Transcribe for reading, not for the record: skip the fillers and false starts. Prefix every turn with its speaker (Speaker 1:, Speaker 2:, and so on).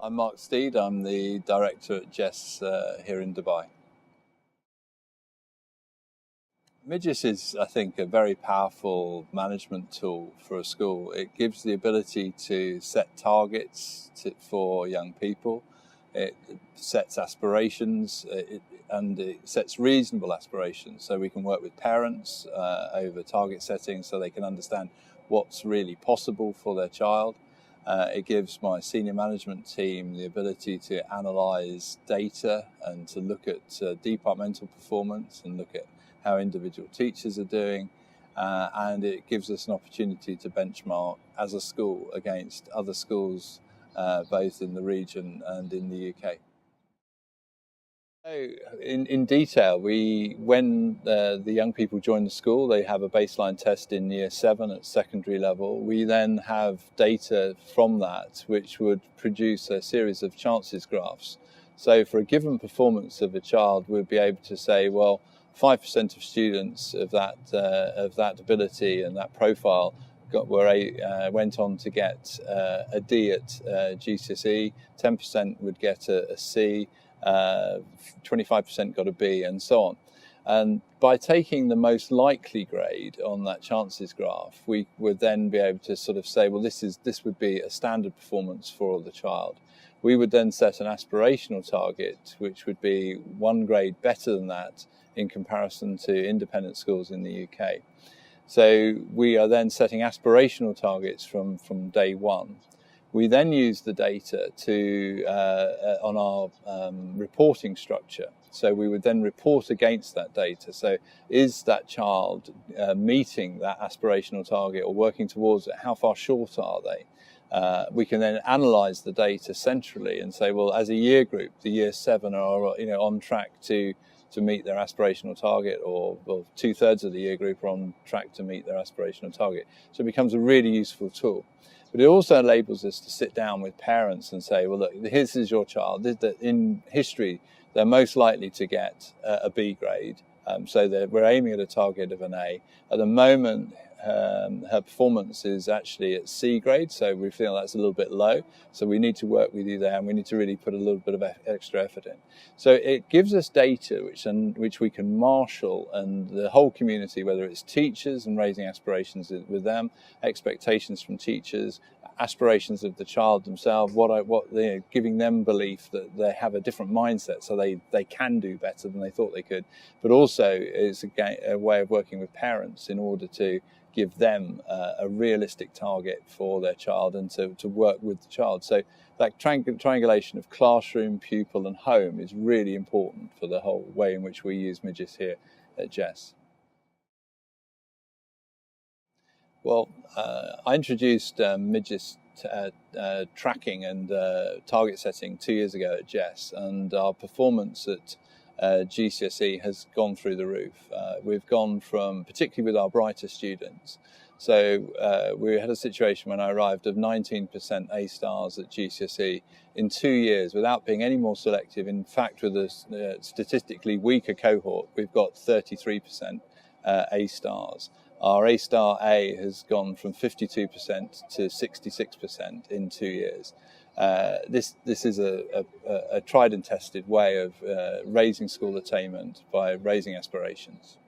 Speaker 1: I'm Mark Steed. I'm the Director at JESS here in Dubai. MidYIS is, I think, a very powerful management tool for a school. It gives the ability to set targets for young people. It sets aspirations and it sets reasonable aspirations, so we can work with parents over target setting so they can understand what's really possible for their child. It gives my senior management team the ability to analyse data and to look at departmental performance and look at how individual teachers are doing, and it gives us an opportunity to benchmark as a school against other schools both in the region and in the UK. So in detail, when the young people join the school, they have a baseline test in Year 7 at secondary level. We then have data from that which would produce a series of chances graphs. So for a given performance of a child, we'd be able to say, well, 5% of students of that ability and that profile went on to get a D at GCSE, 10% would get a C, 25% got a B, and so on. And by taking the most likely grade on that chances graph, we would then be able to sort of say, well, this would be a standard performance for the child. We would then set an aspirational target, which would be one grade better than that in comparison to independent schools in the UK. So we are then setting aspirational targets from day one. We then use the data on our reporting structure. So we would then report against that data. So is that child meeting that aspirational target or working towards it? How far short are they? We can then analyse the data centrally and say, well, as a year group, the Year 7 are on track to meet their aspirational target, or 2/3 of the year group are on track to meet their aspirational target. So it becomes a really useful tool. But it also enables us to sit down with parents and say, well, look, this is your child. In history, they're most likely to get a B grade. So we're aiming at a target of an A. At the moment, her performance is actually at C grade, so we feel that's a little bit low. So we need to work with you there, and we need to really put a little bit of extra effort in. So it gives us data which we can marshal, and the whole community, whether it's teachers and raising aspirations with them, expectations from teachers, aspirations of the child themselves, giving them belief that they have a different mindset, so they can do better than they thought they could. But also it's a way of working with parents in order to give them a realistic target for their child and to work with the child. So that triangulation of classroom, pupil and home is really important for the whole way in which we use MidYIS here at JESS. Well, I introduced MidYIS tracking and target setting 2 years ago at JESS, and our performance at GCSE has gone through the roof. We've gone from, particularly with our brighter students, so we had a situation when I arrived of 19% A stars at GCSE in 2 years without being any more selective. In fact, with a statistically weaker cohort, we've got 33% A stars. Our A star A has gone from 52% to 66% in 2 years. This is a tried and tested way of raising school attainment by raising aspirations.